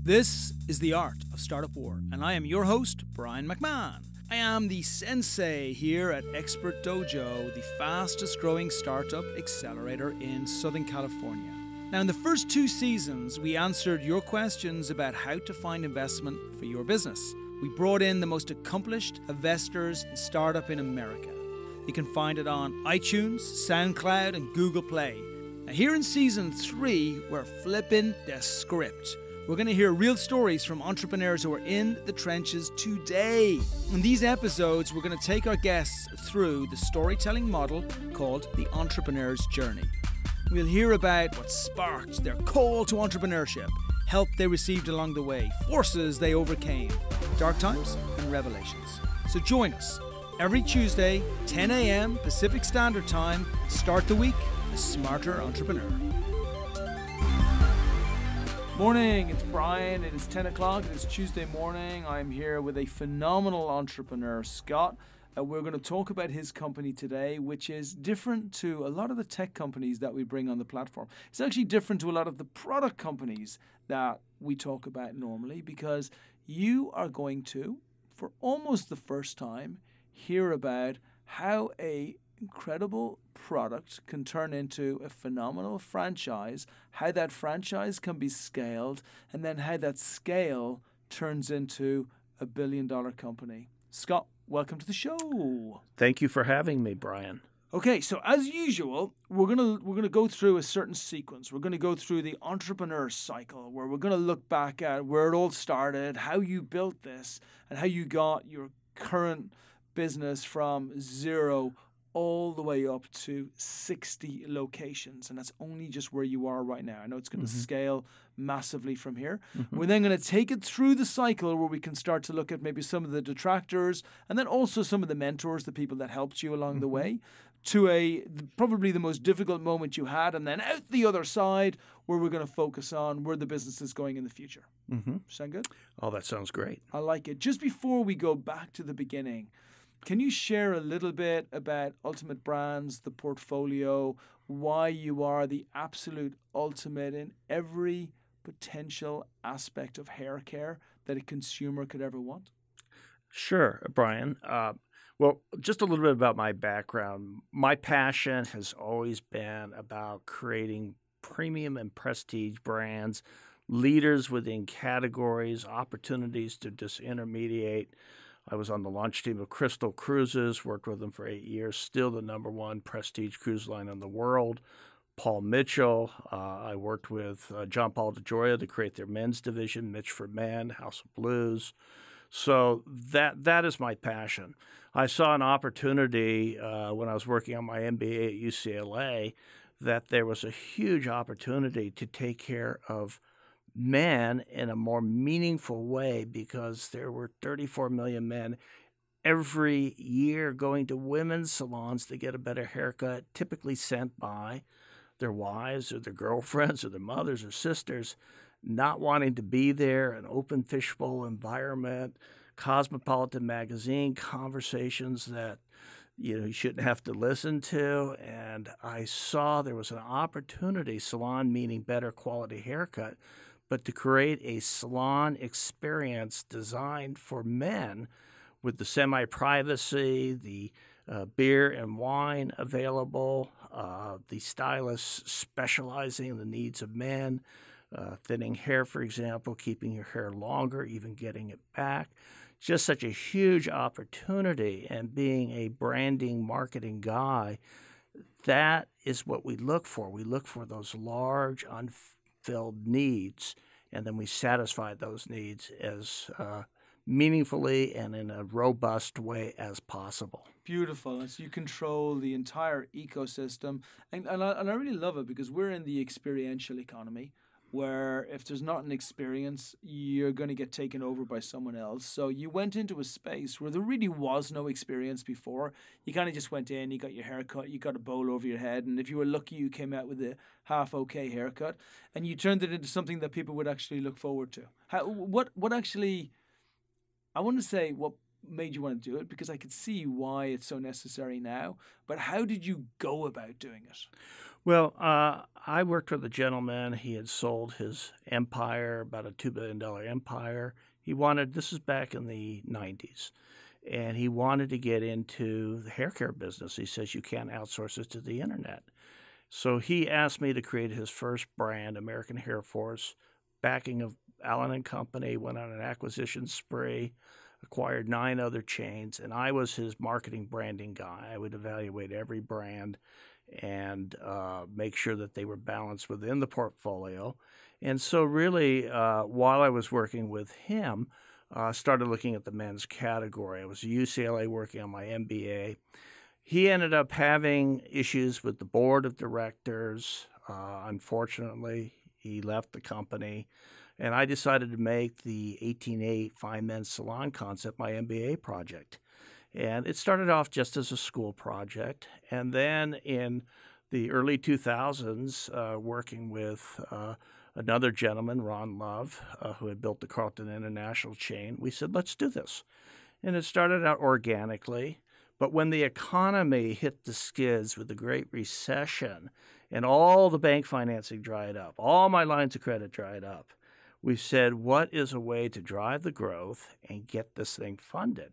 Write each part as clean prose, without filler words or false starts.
This is The Art of Startup War, and I am your host, Brian MacMahon. I am the sensei here at Expert Dojo, the fastest growing startup accelerator in Southern California. Now, in the first 2 seasons, we answered your questions about how to find investment for your business. We brought in the most accomplished investors in startup in America. You can find it on iTunes, SoundCloud, and Google Play. Now, here in season 3, we're flipping the script. We're going to hear real stories from entrepreneurs who are in the trenches today. In these episodes, we're going to take our guests through the storytelling model called the entrepreneur's journey. We'll hear about what sparked their call to entrepreneurship, help they received along the way, forces they overcame, dark times and revelations. So join us every Tuesday, 10 a.m. Pacific Standard Time. Start the week a smarter entrepreneur. Morning, it's Brian. It is 10 o'clock. It is Tuesday morning. I'm here with a phenomenal entrepreneur, Scott. We're going to talk about his company today, which is different to a lot of the tech companies that we bring on the platform. It's actually different to a lot of the product companies that we talk about normally, because you are going to, for almost the first time, hear about how a incredible product can turn into a phenomenal franchise, how that franchise can be scaled, and then how that scale turns into a billion-dollar company. Scott, welcome to the show. Thank you for having me, Brian. Okay, so as usual, we're gonna go through a certain sequence. We're gonna go through the entrepreneur cycle, where we're gonna look back at where it all started, how you built this, and how you got your current business from 0 all the way up to 60 locations. And that's only just where you are right now. I know it's going to scale massively from here. We're then going to take it through the cycle where we can start to look at maybe some of the detractors, and then also some of the mentors, the people that helped you along the way, to probably the most difficult moment you had, and then out the other side where we're going to focus on where the business is going in the future. Sound good? Oh, that sounds great. I like it. Just before we go back to the beginning, can you share a little bit about Ultimate Brands, the portfolio, why you are the absolute ultimate in every potential aspect of hair care that a consumer could ever want? Sure, Brian. Well, just a little bit about my background. My passion has always been about creating premium and prestige brands, leaders within categories, opportunities to disintermediate. I was on the launch team of Crystal Cruises, worked with them for 8 years, still the #1 prestige cruise line in the world. Paul Mitchell, I worked with John Paul DeJoria to create their men's division, Mitch for Men, House of Blues. So that is my passion. I saw an opportunity when I was working on my MBA at UCLA that there was a huge opportunity to take care of men in a more meaningful way, because there were 34 million men every year going to women's salons to get a better haircut, typically sent by their wives or their girlfriends or their mothers or sisters, not wanting to be there, an open fishbowl environment, Cosmopolitan magazine conversations that you shouldn't have to listen to. And I saw there was an opportunity, salon meaning better quality haircut, but to create a salon experience designed for men with the semi-privacy, the beer and wine available, the stylists specializing in the needs of men, thinning hair, for example, keeping your hair longer, even getting it back. Just such a huge opportunity. And being a branding, marketing guy, that is what we look for. We look for those large, unfilled needs, and then we satisfy those needs as meaningfully and in a robust way as possible. Beautiful. And so you control the entire ecosystem. And I really love it, because we're in the experiential economy, where if there's not an experience, you're going to get taken over by someone else. So you went into a space where there really was no experience before. You kind of just went in, you got your haircut, you got a bowl over your head, and if you were lucky, you came out with a half-okay haircut, and you turned it into something that people would actually look forward to. What actually, I want to say, what made you want to do it? Because I could see why it's so necessary now. But how did you go about doing it? Well, I worked with a gentleman. He had sold his empire, about a $2 billion empire. This is back in the 90s, and he wanted to get into the hair care business. He says, you can't outsource it to the internet. So he asked me to create his first brand, American Hair Force, backing of Allen and Company, went on an acquisition spree, acquired 9 other chains, and I was his marketing branding guy. I would evaluate every brand and make sure that they were balanced within the portfolio. And so really, while I was working with him, started looking at the men's category. I was at UCLA working on my MBA. He ended up having issues with the board of directors. Unfortunately, he left the company. And I decided to make the 18-8 Fine Men's Salon concept my MBA project. And it started off just as a school project. And then in the early 2000s, working with another gentleman, Ron Love, who had built the Carlton International chain, we said, let's do this. And it started out organically. But when the economy hit the skids with the Great Recession and all the bank financing dried up, all my lines of credit dried up, we said, what is a way to drive the growth and get this thing funded?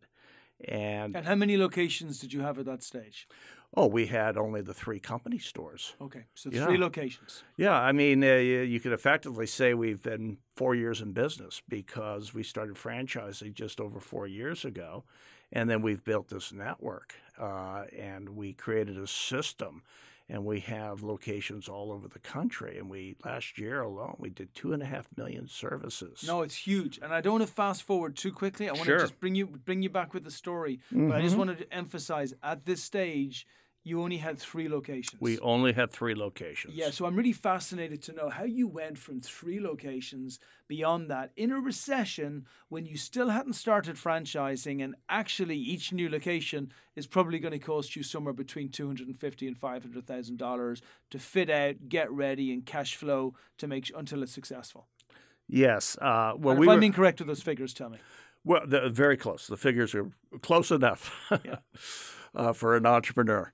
And how many locations did you have at that stage? Oh, we had only the 3 company stores. Okay, so 3 locations. Yeah, I mean, you could effectively say we've been 4 years in business because we started franchising just over 4 years ago. And then we've built this network, and we created a system, and we have locations all over the country. And last year alone, we did 2.5 million services. No, it's huge. And I don't want to fast forward too quickly. I want to just bring you back with the story. Mm-hmm. But I just wanted to emphasize, at this stage, you only had 3 locations. We only had 3 locations. Yeah, so I'm really fascinated to know how you went from 3 locations beyond that in a recession when you still hadn't started franchising, and actually each new location is probably going to cost you somewhere between $250,000 and $500,000 to fit out, get ready, and cash flow to until it's successful. Yes. Well, if I'm incorrect with those figures, tell me. Well, very close. The figures are close enough for an entrepreneur.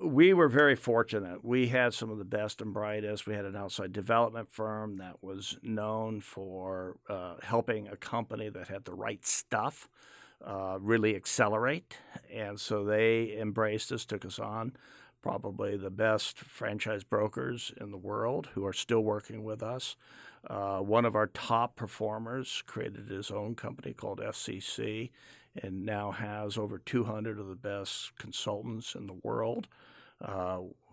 We were very fortunate. We had some of the best and brightest. We had an outside development firm that was known for helping a company that had the right stuff really accelerate. And so they embraced us, took us on. Probably the best franchise brokers in the world who are still working with us. One of our top performers created his own company called FCC and now has over 200 of the best consultants in the world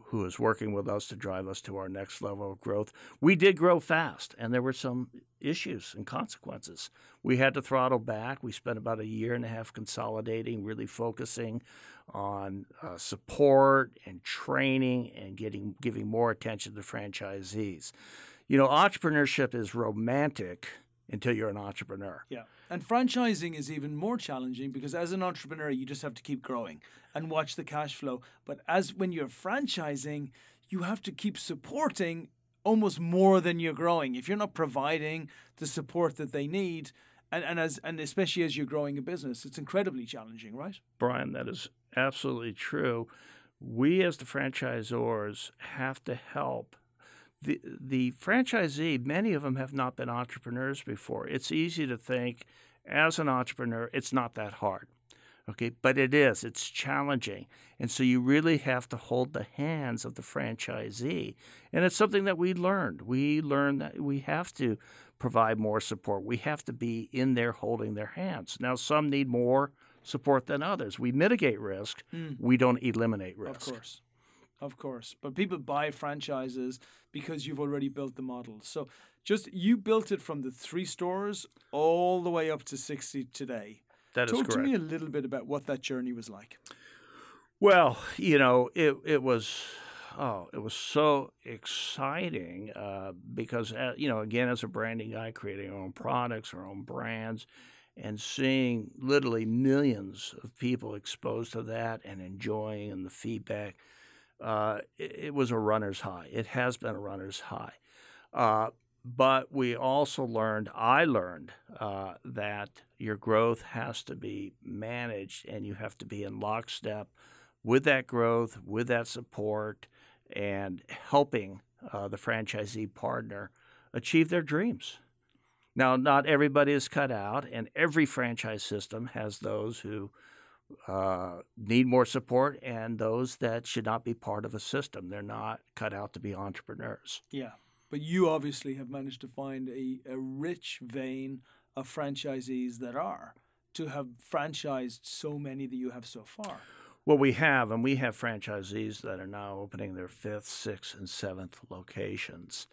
who is working with us to drive us to our next level of growth. We did grow fast, and there were some issues and consequences. We had to throttle back. We spent about 1.5 years consolidating, really focusing on support and training and giving more attention to franchisees. You know, entrepreneurship is romantic until you're an entrepreneur. Yeah. And franchising is even more challenging because as an entrepreneur, you just have to keep growing and watch the cash flow. But when you're franchising, you have to keep supporting almost more than you're growing. If you're not providing the support that they need, and especially as you're growing a business, it's incredibly challenging, right? Brian, that is absolutely true. We as the franchisors have to help. The franchisee, many of them have not been entrepreneurs before. It's easy to think, as an entrepreneur, it's not that hard, okay? But it is. It's challenging. And so you really have to hold the hands of the franchisee. And it's something that we learned. We learned that we have to provide more support. We have to be in there holding their hands. Now, some need more support than others. We mitigate risk. We don't eliminate risk. Of course. But people buy franchises because you've already built the model. So you built it from the 3 stores all the way up to 60 today. That is correct. Talk to me a little bit about what that journey was like. Well, you know, it was so exciting because, you know, again, as a branding guy, creating our own products, our own brands, and seeing literally millions of people exposed to that and enjoying and the feedback. It was a runner's high. It has been a runner's high. But we also I learned that your growth has to be managed and you have to be in lockstep with that growth, with that support, and helping the franchisee partner achieve their dreams. Now, not everybody is cut out, and every franchise system has those who need more support and those that should not be part of a system. They're not cut out to be entrepreneurs. Yeah. But you obviously have managed to find a rich vein of franchisees that are to have franchised so many that you have so far. Well, we have franchisees that are now opening their 5th, 6th, and 7th locations,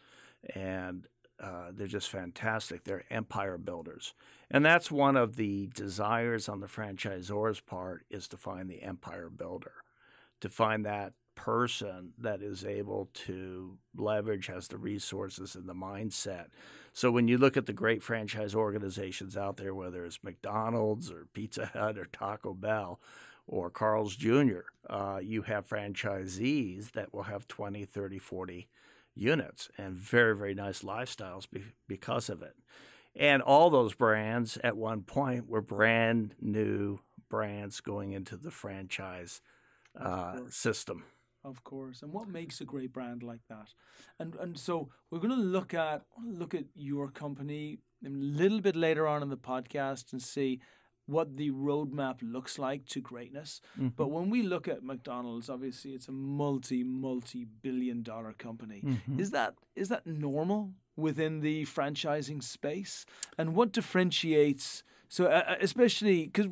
and they're just fantastic. They're empire builders, and that's one of the desires on the franchisor's part, is to find the empire builder, to find that person that is able to leverage, has the resources and the mindset. So when you look at the great franchise organizations out there, whether it's McDonald's or Pizza Hut or Taco Bell or Carl's Jr., you have franchisees that will have 20, 30, 40 units and very, very nice lifestyles because of it. And all those brands at one point were brand new brands going into the franchise system. Of course. And what makes a great brand like that? And so we're going to look at your company a little bit later on in the podcast and see what the roadmap looks like to greatness. Mm-hmm. But when we look at McDonald's, obviously it's a multi-billion-dollar company. Mm-hmm. Is that normal within the franchising space? And what differentiates? So especially because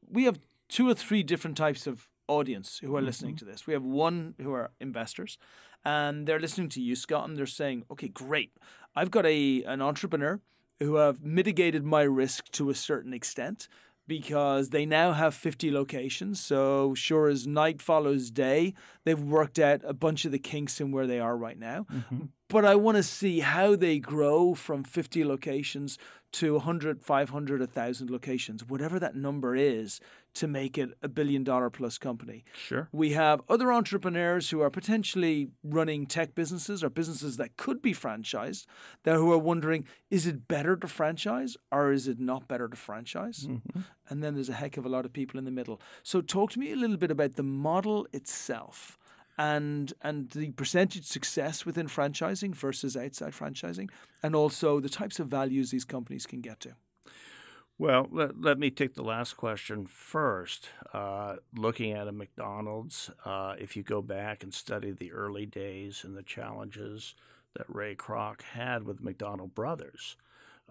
we have 2 or 3 different types of audience who are listening to this. We have one who are investors, and they're listening to you, Scott, and they're saying, okay, great. I've got an entrepreneur who have mitigated my risk to a certain extent because they now have 50 locations. So sure as night follows day, they've worked out a bunch of the kinks in where they are right now. Mm-hmm. But I want to see how they grow from 50 locations to 100, 500, 1,000 locations, whatever that number is, to make it a $1 billion plus company. Sure. We have other entrepreneurs who are potentially running tech businesses or businesses that could be franchised, who are wondering, is it better to franchise or is it not better to franchise? Mm-hmm. And then there's a heck of a lot of people in the middle. So talk to me a little bit about the model itself and the percentage success within franchising versus outside franchising, and also the types of values these companies can get to. Well, let me take the last question first. Looking at a McDonald's, if you go back and study the early days and the challenges that Ray Kroc had with McDonald Brothers,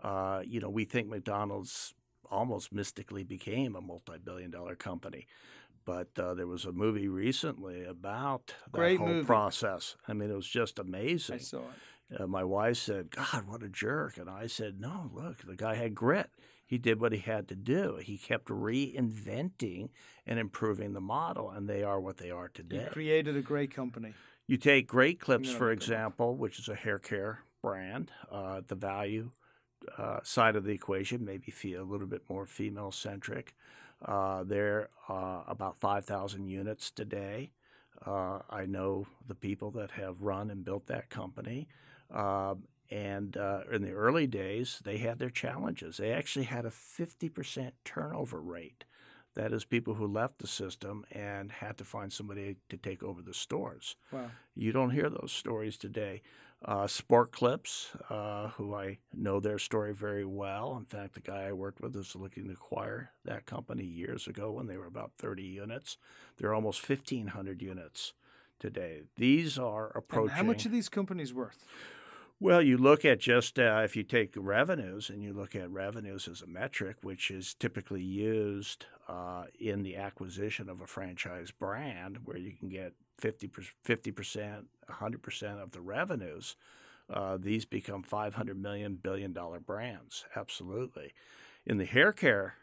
we think McDonald's almost mystically became a multi-billion-dollar company. But there was a movie recently about that whole process. I mean, it was just amazing. I saw it. My wife said, God, what a jerk. And I said, no, look, the guy had grit. He did what he had to do. He kept reinventing and improving the model, and they are what they are today. He created a great company. You take Great Clips, for example, which is a hair care brand. The value side of the equation maybe feel a little bit more female-centric. They're about 5,000 units today. I know the people that have run and built that company. And in the early days, they had their challenges. They actually had a 50% turnover rate. That is, people who left the system and had to find somebody to take over the stores. Wow. You don't hear those stories today. Sport Clips, who I know their story very well. In fact, the guy I worked with was looking to acquire that company years ago when they were about 30 units. They're almost 1,500 units today. These are approaching... And how much are these companies worth? Well, you look at just if you take revenues and you look at revenues as a metric, which is typically used in the acquisition of a franchise brand, where you can get 50%, 100% of the revenues, these become $500 million, billion-dollar brands. Absolutely. In the hair care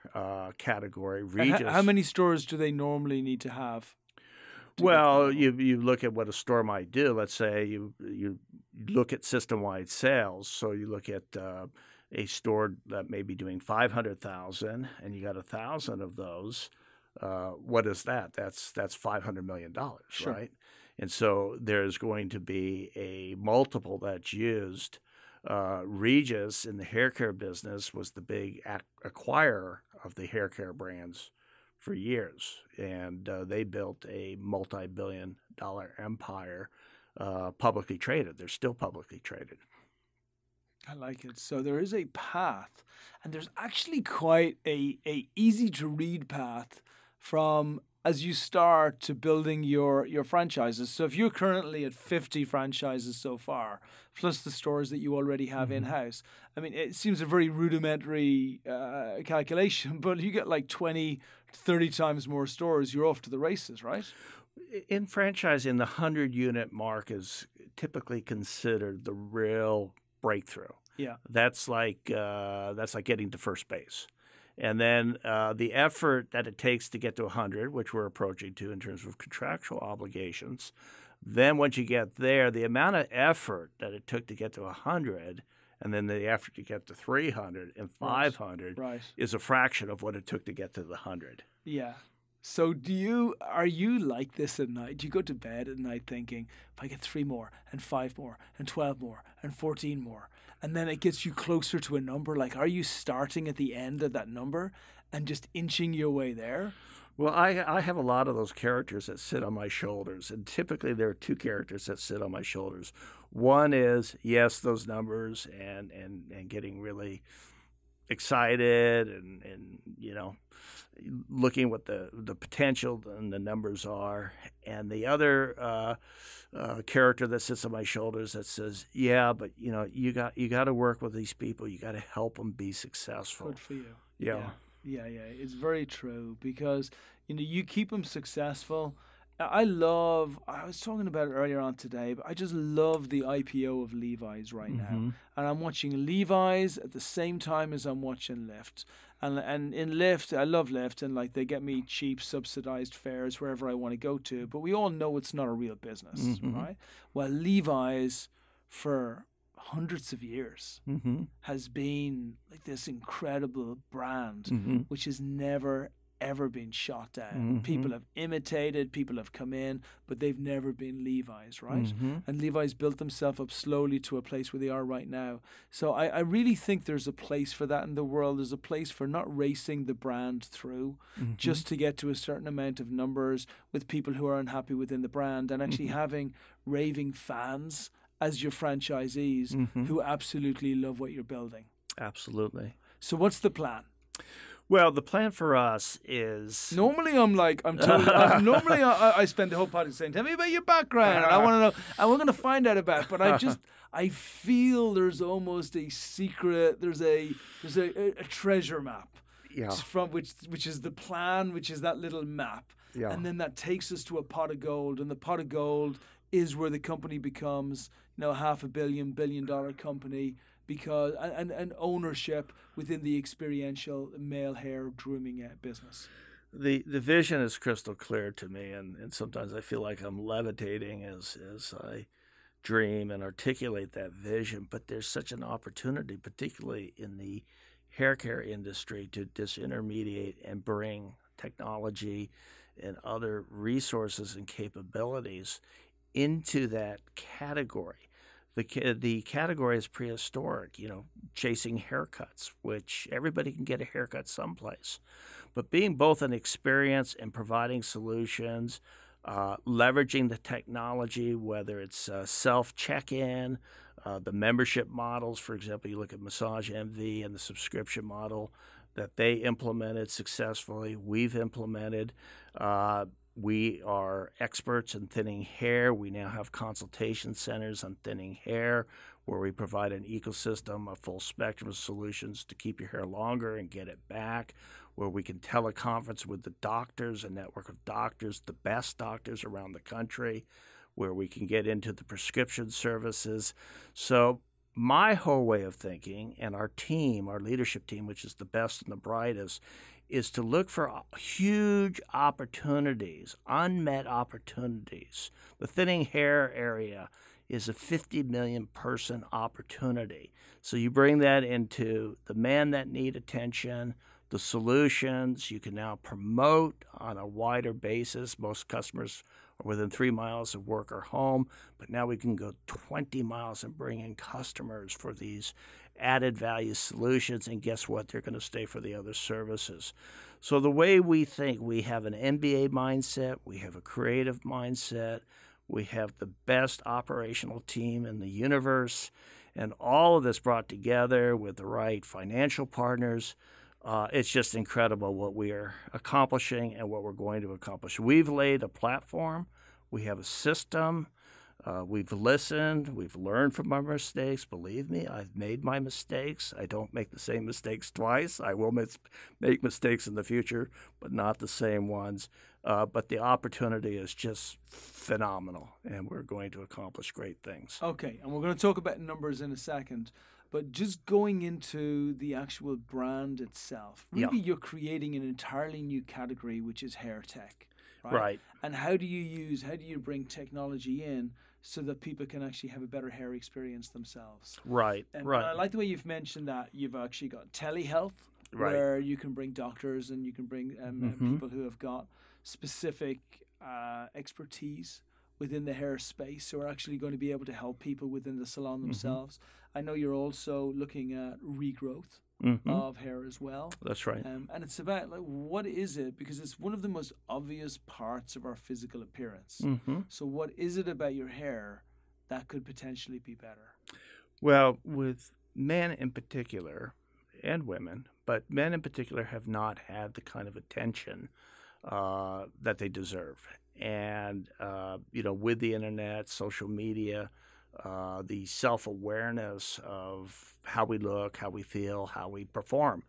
category, Regis... How many stores do they normally need to have? Well, you look at what a store might do. Let's say you look at system-wide sales. So you look at a store that may be doing 500,000, and you got 1,000 of those. What is that? That's $500 million, sure. Right? And so there's going to be a multiple that's used Regis in the hair care business was the big acquirer of the hair care brands for years, and they built a multi-billion-dollar empire, publicly traded. They're still publicly traded. I like it. So there is a path, and there's actually quite a easy to read path from as you start to building your franchises. So if you're currently at 50 franchises so far, plus the stores that you already have in-house, I mean, it seems a very rudimentary calculation, but you get like 20, 30 times more stores, you're off to the races, right? In franchising, the 100-unit mark is typically considered the real breakthrough. Yeah. That's like getting to first base. And then the effort that it takes to get to 100, which we're approaching to in terms of contractual obligations, then once you get there, the amount of effort that it took to get to 100, and then the effort to get to 300 and 500 is a fraction of what it took to get to the 100. Yeah. So are you like this at night? Do you go to bed at night thinking, if I get 3 more and 5 more and 12 more and 14 more, and then it gets you closer to a number? Like, are you starting at the end of that number and just inching your way there? Well, I have a lot of those characters that sit on my shoulders, and typically there are 2 characters that sit on my shoulders. One is, yes, those numbers and getting really excited and looking what the potential and the numbers are, and the other character that sits on my shoulders that says, yeah, but you got to work with these people, you got to help them be successful. Good for you. Yeah. It's very true, because you keep them successful. I was talking about it earlier on today, but I just love the IPO of Levi's right now. And I'm watching Levi's at the same time as I'm watching Lyft. And in Lyft, I love Lyft, and like they get me cheap subsidized fares wherever I want to go to. But we all know it's not a real business, right? Well, Levi's for hundreds of years has been like this incredible brand, which has never ever been shot down. People have imitated, people have come in, but they've never been Levi's, right? And Levi's built themselves up slowly to a place where they are right now. So I really think there's a place for that in the world. There's a place for not racing the brand through just to get to a certain amount of numbers with people who are unhappy within the brand, and actually having raving fans as your franchisees who absolutely love what you're building. Absolutely. So what's the plan? Well, the plan for us is... Normally I spend the whole podcast saying, tell me about your background. I want to know, and we're going to find out about it. But I feel there's almost a secret, there's a treasure map. Yeah. From which is the plan, which is that little map. Yeah. And then that takes us to a pot of gold. And the pot of gold is where the company becomes, $500 billion company, because and ownership within the experiential male hair grooming business. The vision is crystal clear to me, and sometimes I feel like I'm levitating as I dream and articulate that vision. But there's such an opportunity, particularly in the hair care industry, to disintermediate and bring technology and other resources and capabilities into that category. The category is prehistoric, chasing haircuts, which everybody can get a haircut someplace. But being both an experience and providing solutions, leveraging the technology, whether it's self-check-in, the membership models, for example, you look at Massage MV and the subscription model that they implemented successfully, we've implemented. We are experts in thinning hair. We now have consultation centers on thinning hair where we provide an ecosystem, a full spectrum of solutions to keep your hair longer and get it back, where we can teleconference with the doctors, a network of doctors, the best doctors around the country, where we can get into the prescription services. So my whole way of thinking, and our team, our leadership team, which is the best and the brightest, is to look for huge opportunities, unmet opportunities. The thinning hair area is a 50 million person opportunity. So you bring that into the men that need attention, the solutions you can now promote on a wider basis. Most customers or within 3 miles of work or home, but now we can go 20 miles and bring in customers for these added value solutions, and guess what? They're going to stay for the other services. So the way we think, we have an MBA mindset, we have a creative mindset, we have the best operational team in the universe, and all of this brought together with the right financial partners. It's just incredible what we are accomplishing and what we're going to accomplish. We've laid a platform. We have a system. We've listened. We've learned from our mistakes. Believe me, I've made my mistakes. I don't make the same mistakes twice. I will make mistakes in the future, but not the same ones. But the opportunity is just phenomenal, and we're going to accomplish great things. Okay, and we're going to talk about numbers in a second. But just going into the actual brand itself, really you're creating an entirely new category, which is hair tech, right? And how do you bring technology in so that people can actually have a better hair experience themselves? Right. And I like the way you've mentioned that you've actually got telehealth, where you can bring doctors and you can bring people who have got specific expertise within the hair space, who are actually going to be able to help people within the salon themselves. I know you're also looking at regrowth of hair as well. That's right. And it's about, like, what is it? Because it's one of the most obvious parts of our physical appearance. So what is it about your hair that could potentially be better? Well, with men in particular, and women, but men in particular have not had the kind of attention that they deserve. And, with the internet, social media, the self-awareness of how we look, how we feel, how we perform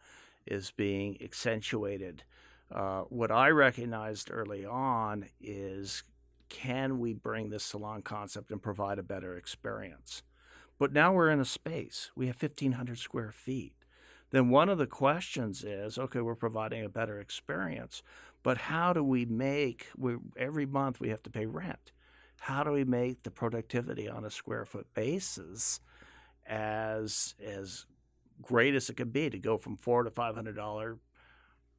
is being accentuated. What I recognized early on is, can we bring this salon concept and provide a better experience? But now we're in a space. We have 1,500 square feet. Then one of the questions is, okay, we're providing a better experience, but how do we every month we have to pay rent. How do we make the productivity on a square foot basis as great as it could be, to go from $400 to $500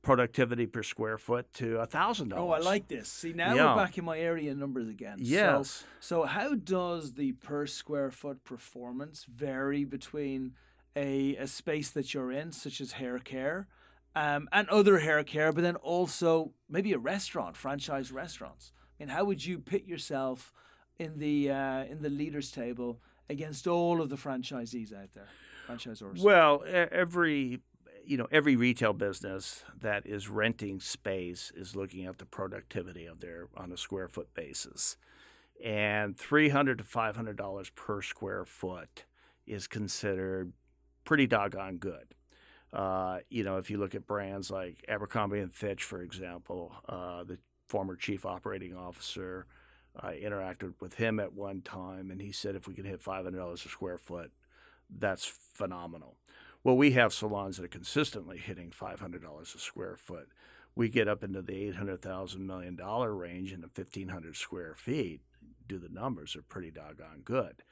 productivity per square foot to $1,000? Oh, I like this. See, now we're back in my area numbers again. Yes. So how does the per square foot performance vary between a space that you're in, such as hair care, and other hair care, but then also maybe a restaurant, franchise restaurants? And how would you pit yourself in the leaders table against all of the franchisees out there, franchisors? Well, every retail business that is renting space is looking at the productivity of their on a square foot basis, and $300 to $500 per square foot is considered pretty doggone good. If you look at brands like Abercrombie and Fitch, for example, the former chief operating officer, I interacted with him at one time, and he said if we could hit $500 a square foot, that's phenomenal. Well, we have salons that are consistently hitting $500 a square foot. We get up into the $800,000 million range in the 1,500 square feet. Do the numbers, are pretty doggone good.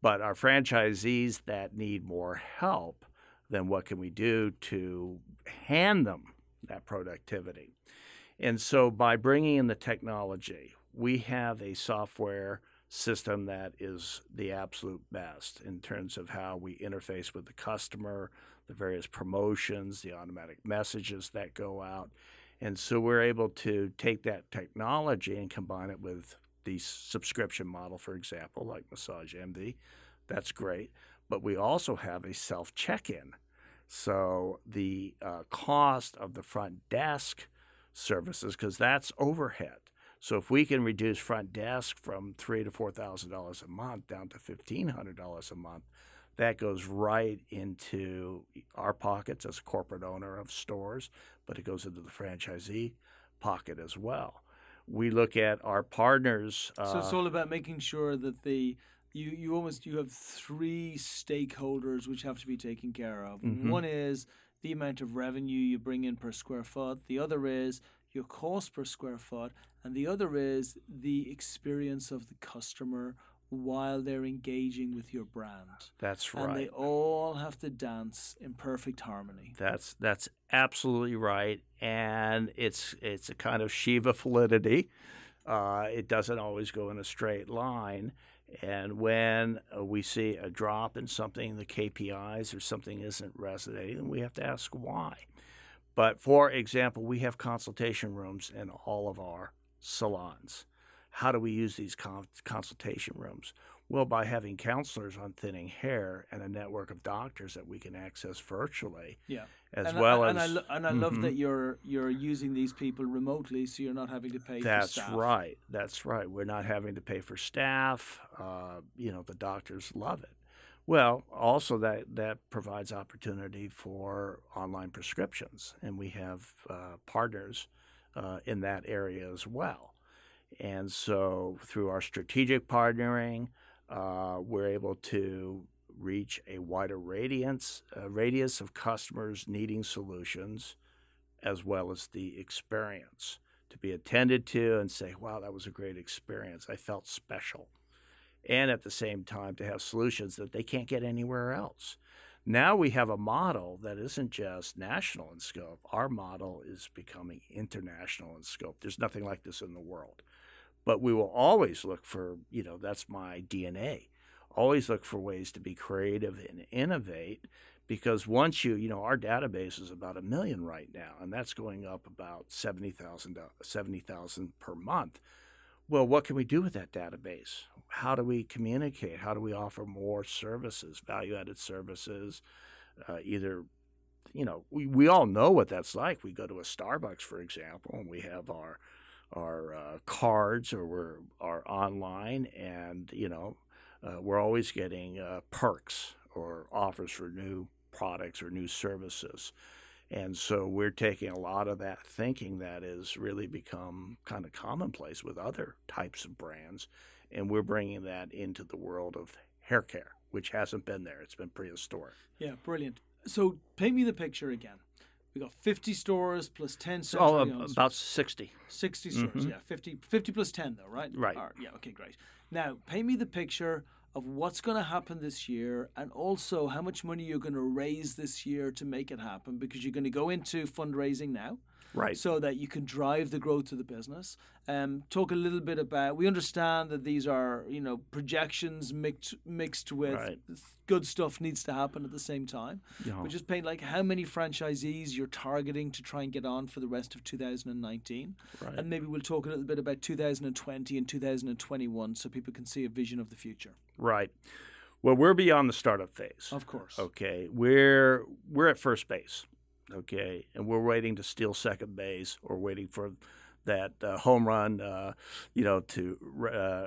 But our franchisees that need more help, then what can we do to hand them that productivity? And so by bringing in the technology, we have a software system that is the absolute best in terms of how we interface with the customer, the various promotions, the automatic messages that go out. And so we're able to take that technology and combine it with the subscription model, for example, like Massage MD. That's great. But we also have a self-check-in. So the cost of the front desk services, because that's overhead. So if we can reduce front desk from $3,000 to $4,000 a month down to $1,500 a month, that goes right into our pockets as a corporate owner of stores, but it goes into the franchisee pocket as well. We look at our partners. So it's all about making sure that you have three stakeholders which have to be taken care of. One is the amount of revenue you bring in per square foot. The other is your cost per square foot. And the other is the experience of the customer while they're engaging with your brand. That's right. And they all have to dance in perfect harmony. That's absolutely right. And it's a kind of Shiva validity. It doesn't always go in a straight line. And when we see a drop in something, the KPIs or something isn't resonating, we have to ask why. But for example, we have consultation rooms in all of our salons. How do we use these consultation rooms? Well, by having counselors on thinning hair and a network of doctors that we can access virtually, Yeah. as And well I, as and I love that you're using these people remotely, so you're not having to pay for staff. That's right. We're not having to pay for staff. The doctors love it. Well, also that provides opportunity for online prescriptions, and we have partners in that area as well. And so through our strategic partnering, we're able to reach a wider radius of customers needing solutions, as well as the experience to be attended to and say, wow, that was a great experience. I felt special. And at the same time, to have solutions that they can't get anywhere else. Now we have a model that isn't just national in scope. Our model is becoming international in scope. There's nothing like this in the world. But we will always look for, that's my DNA, always look for ways to be creative and innovate, because once our database is about 1 million right now, and that's going up about 70,000 per month. Well, what can we do with that database? How do we communicate? How do we offer more services, value-added services? We all know what that's like. We go to a Starbucks, for example, and we have our cards, or we're online, and we're always getting perks or offers for new products or new services. And so we're taking a lot of that thinking that has really become kind of commonplace with other types of brands, and we're bringing that into the world of hair care, which hasn't been there. It's been prehistoric. Yeah, brilliant. So paint me the picture again. We got 50 stores plus 10 about 60. 60 stores, yeah. 50 plus 10 though, right? Right. Yeah, okay, great. Now, paint me the picture of what's going to happen this year, and also how much money you're going to raise this year to make it happen, because you're going to go into fundraising now. Right. So that you can drive the growth of the business. Talk a little bit about, we understand that these are, projections mixed with good stuff needs to happen at the same time. Yeah. But just paint how many franchisees you're targeting to try and get on for the rest of 2019. Right. And maybe we'll talk a little bit about 2020 and 2021 so people can see a vision of the future. Right. Well, we're beyond the startup phase. Of course. Okay. We're at first base. Okay, and we're waiting to steal second base, or waiting for that home run, to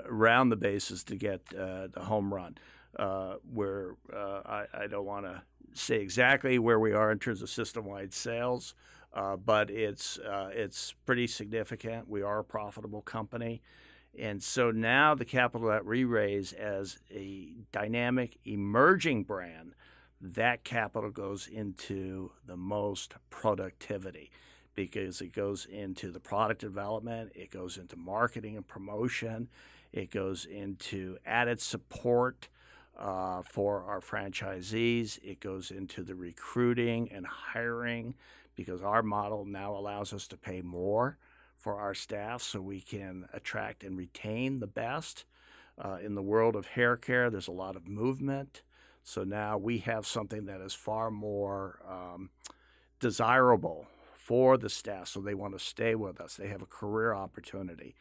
round the bases to get the home run. I don't want to say exactly where we are in terms of system-wide sales, but it's pretty significant. We are a profitable company. And so now the capital that we raise as a dynamic emerging brand, that capital goes into the most productivity, because it goes into the product development, it goes into marketing and promotion, it goes into added support for our franchisees, it goes into the recruiting and hiring, because our model now allows us to pay more for our staff so we can attract and retain the best. In the world of hair care, there's a lot of movement. So now we have something that is far more desirable for the staff, so they want to stay with us. They have a career opportunity.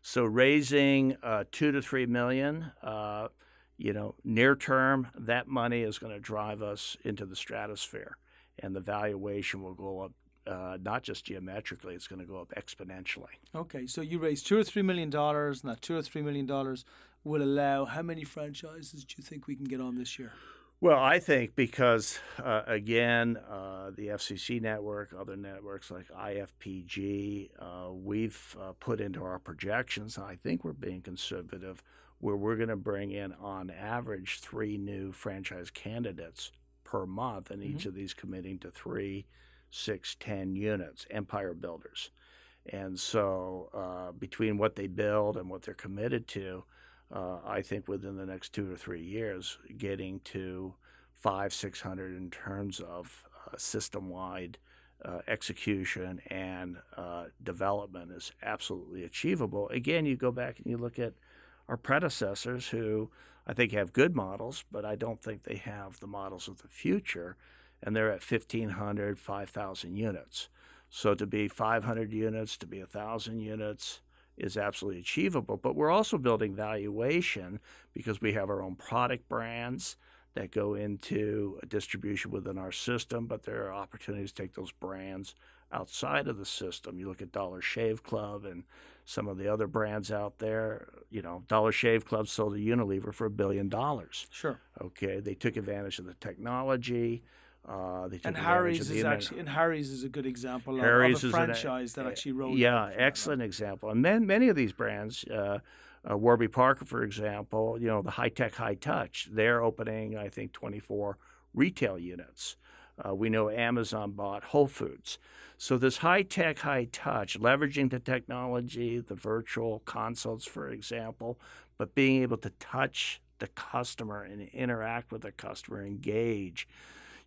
So raising $2 to $3 million, near term, that money is going to drive us into the stratosphere, and the valuation will go up. Not just geometrically, it's going to go up exponentially. Okay, so you raised $2 or $3 million, and that $2 or $3 million will allow, how many franchises do you think we can get on this year? Well, I think because, again, the FCC network, other networks like IFPG, we've put into our projections, and I think we're being conservative, where we're going to bring in, on average, 3 new franchise candidates per month, and each of these committing to 3, 6, 10 units, empire builders. And so between what they build and what they're committed to, I think within the next 2 or 3 years, getting to 500-600 in terms of system-wide execution and development is absolutely achievable. Again, you go back and you look at our predecessors who I think have good models, but I don't think they have the models of the future, and they're at 1,500, 5,000 units. So to be 500 units, to be 1,000 units is absolutely achievable. But we're also building valuation because we have our own product brands that go into a distribution within our system, but there are opportunities to take those brands outside of the system. You look at Dollar Shave Club and some of the other brands out there. Dollar Shave Club sold a Unilever for $1 billion. Sure. Okay, they took advantage of the technology. They took And advantage Harry's is a good example of a franchise that actually rolled. Yeah, excellent example. And many of these brands. Warby Parker, for example, the high-tech, high-touch, they're opening, I think, 24 retail units. We know Amazon bought Whole Foods. So this high-tech, high-touch, leveraging the technology, the virtual consults, for example, but being able to touch the customer and interact with the customer, engage.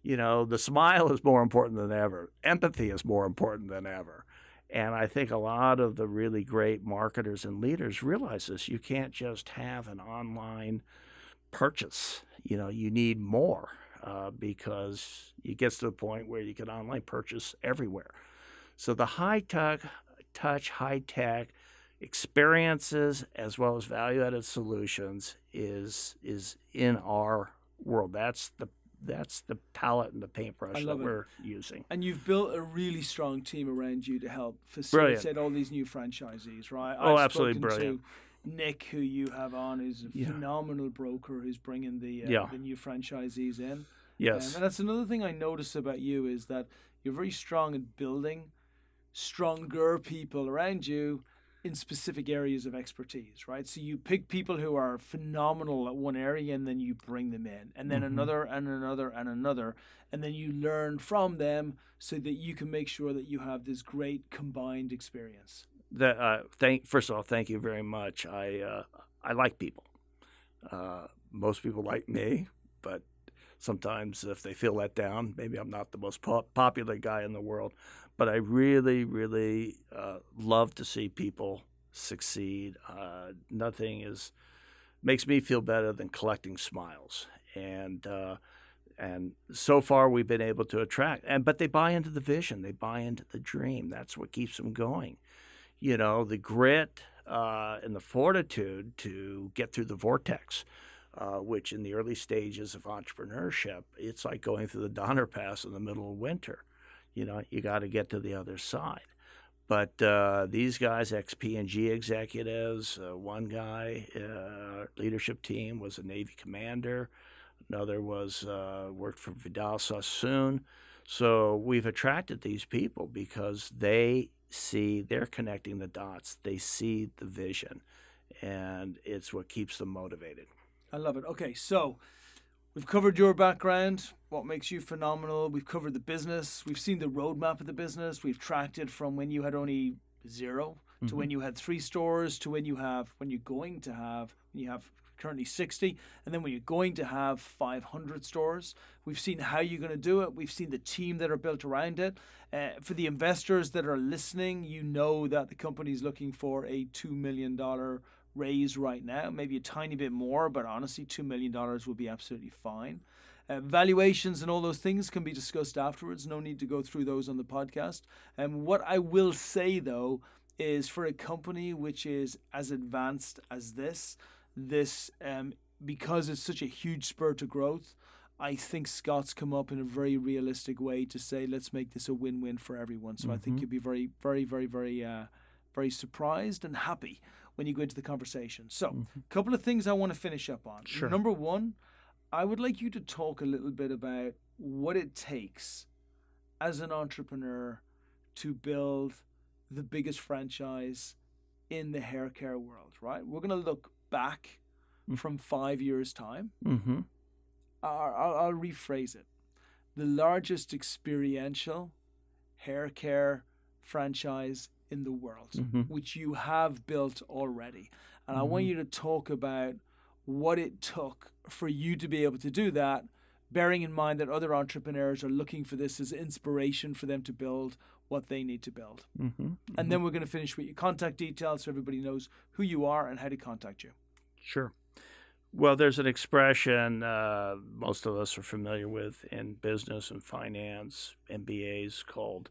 The smile is more important than ever. Empathy is more important than ever. And I think a lot of the really great marketers and leaders realize this. You can't just have an online purchase. You need more because it gets to the point where you can online purchase everywhere. So the high-touch, high-tech experiences as well as value-added solutions is in our world. That's the palette and the paintbrush that we're using. And you've built a really strong team around you to help facilitate all these new franchisees, right? Oh, absolutely brilliant. To Nick, who you have on, who's a phenomenal broker who's bringing the new franchisees in. Yes. And that's another thing I notice about you is that you're very strong in building stronger people around you in specific areas of expertise, right? So you pick people who are phenomenal at one area and then you bring them in, and then another and another and another, and then you learn from them so that you can make sure that you have this great combined experience. First of all, thank you very much. I like people. Most people like me, but sometimes if they feel let down, maybe I'm not the most popular guy in the world. But I really, really love to see people succeed. Nothing makes me feel better than collecting smiles. And so far we've been able to attract. But they buy into the vision. They buy into the dream. That's what keeps them going. The grit and the fortitude to get through the vortex, which in the early stages of entrepreneurship, it's like going through the Donner Pass in the middle of winter. You got to get to the other side. But these guys, ex-P&G executives, one guy, leadership team was a Navy commander. Another worked for Vidal Sassoon. So we've attracted these people because they're connecting the dots. They see the vision, and it's what keeps them motivated. I love it. Okay, so we've covered your background, what makes you phenomenal. We've covered the business. We've seen the roadmap of the business. We've tracked it from when you had only 0 to when you had 3 stores to when you have currently 60, and then when you're going to have 500 stores. We've seen how you're going to do it. We've seen the team that are built around it. For the investors that are listening, you know that the company is looking for a $2 million raise right now, maybe a tiny bit more, but honestly, $2 million will be absolutely fine. Valuations and all those things can be discussed afterwards. No need to go through those on the podcast. What I will say, though, is for a company which is as advanced as this, because it's such a huge spur to growth, I think Scott's come up in a very realistic way to say, let's make this a win-win for everyone. So I think you'll be very, very, very, very, very surprised and happy when you go into the conversation. So a couple of things I want to finish up on. Sure. Number one, I would like you to talk a little bit about what it takes as an entrepreneur to build the biggest franchise in the hair care world, right? We're going to look back from 5 years' time. I'll rephrase it. The largest experiential hair care franchise in the world, which you have built already. And I want you to talk about what it took for you to be able to do that bearing in mind that other entrepreneurs are looking for this as inspiration for them to build what they need to build. And then we're going to finish with your contact details so everybody knows who you are and how to contact you. Sure. Well, there's an expression most of us are familiar with in business and finance, MBAs, called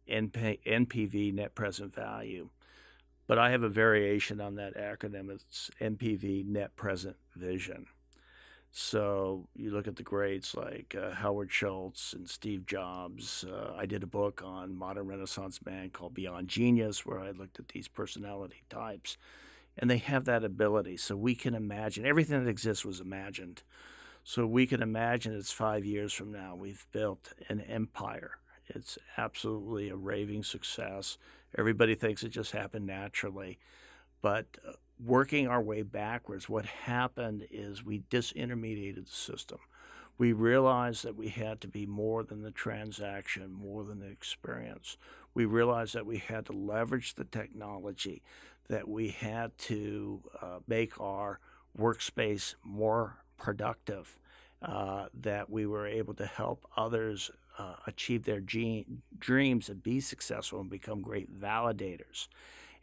NPV, net present value. But I have a variation on that acronym. It's NPV, net present vision. So you look at the greats like Howard Schultz and Steve Jobs. I did a book on modern Renaissance man called Beyond Genius, where I looked at these personality types. And they have that ability. So we can imagine. Everything that exists was imagined. So we can imagine it's 5 years from now. We've built an empire. It's absolutely a raving success. Everybody thinks it just happened naturally. But working our way backwards, what happened is we disintermediated the system. We realized that we had to be more than the transaction, more than the experience. We realized that we had to leverage the technology, that we had to make our workspace more productive, that we were able to help others achieve their dreams and be successful and become great validators.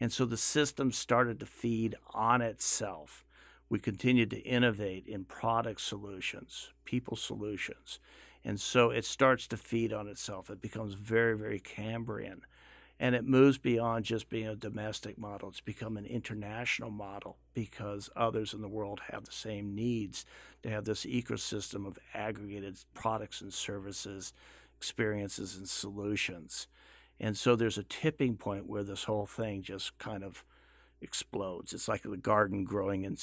And so the system started to feed on itself. We continued to innovate in product solutions, people solutions. And so it starts to feed on itself. It becomes very, very Cambrian. And it moves beyond just being a domestic model. It's become an international model because others in the world have the same needs to have this ecosystem of aggregated products and services, experiences and solutions. And so there's a tipping point where this whole thing just kind of explodes. It's like the garden growing in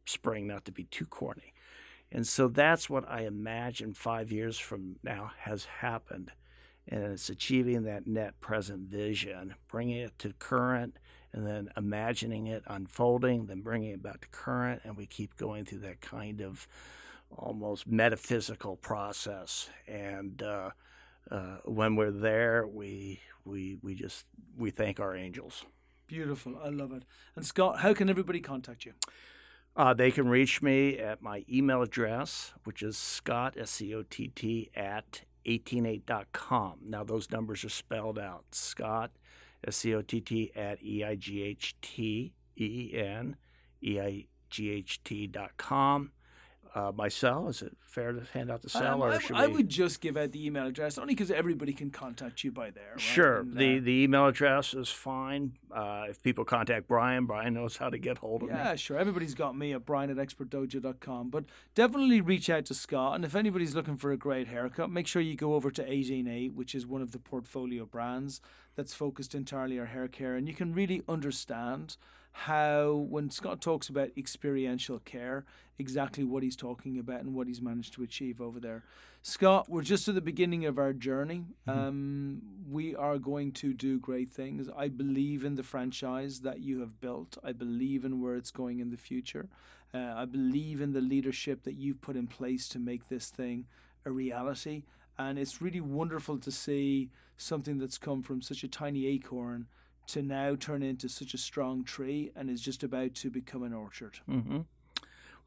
spring, not to be too corny. And so that's what I imagine 5 years from now has happened. And it's achieving that net present vision, bringing it to current, and then imagining it unfolding, then bringing it back to current. And we keep going through that kind of almost metaphysical process. And when we're there, we thank our angels. Beautiful. I love it. And Scott, how can everybody contact you? They can reach me at my email address, which is Scott, SCOTT, at 188.com. Now, those numbers are spelled out. Scott, SCOTT, at EIGHTEN, my cell, is it fair to hand out the cell? I would just give out the email address, only because everybody can contact you by there. Right? Sure. And, the email address is fine. If people contact Brian knows how to get hold of me. Yeah, sure. Everybody's got me at brian@expertdojo.com. But definitely reach out to Scott. And if anybody's looking for a great haircut, make sure you go over to 188, which is one of the portfolio brands that's focused entirely on hair care. And you can really understand how, when Scott talks about experiential care, exactly what he's talking about and what he's managed to achieve over there. Scott, we're just at the beginning of our journey. We are going to do great things. I believe in the franchise that you have built. I believe in where it's going in the future. I believe in the leadership that you've put in place to make this thing a reality. And it's really wonderful to see something that's come from such a tiny acorn to now turn into such a strong tree and is just about to become an orchard.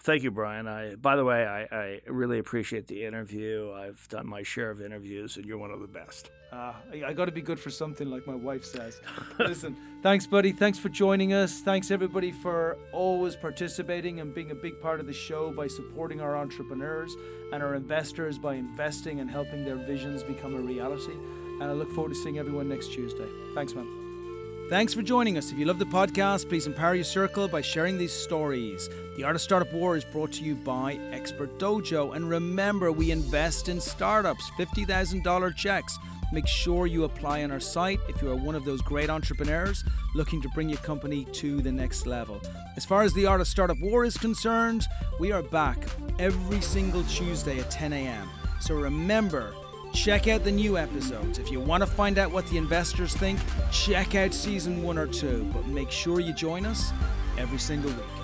Thank you, Brian. By the way, I really appreciate the interview. I've done my share of interviews, and you're one of the best. I got to be good for something, like my wife says. Listen, thanks, buddy. Thanks for joining us. Thanks, everybody, for always participating and being a big part of the show by supporting our entrepreneurs and our investors by investing and helping their visions become a reality. And I look forward to seeing everyone next Tuesday. Thanks, man. Thanks for joining us. If you love the podcast, please empower your circle by sharing these stories. The Art of Startup War is brought to you by Expert Dojo. And remember, we invest in startups, $50,000 checks. Make sure you apply on our site if you are one of those great entrepreneurs looking to bring your company to the next level. As far as the Art of Startup War is concerned, we are back every single Tuesday at 10 a.m. So remember, check out the new episodes. If you want to find out what the investors think, check out season 1 or 2. But make sure you join us every single week.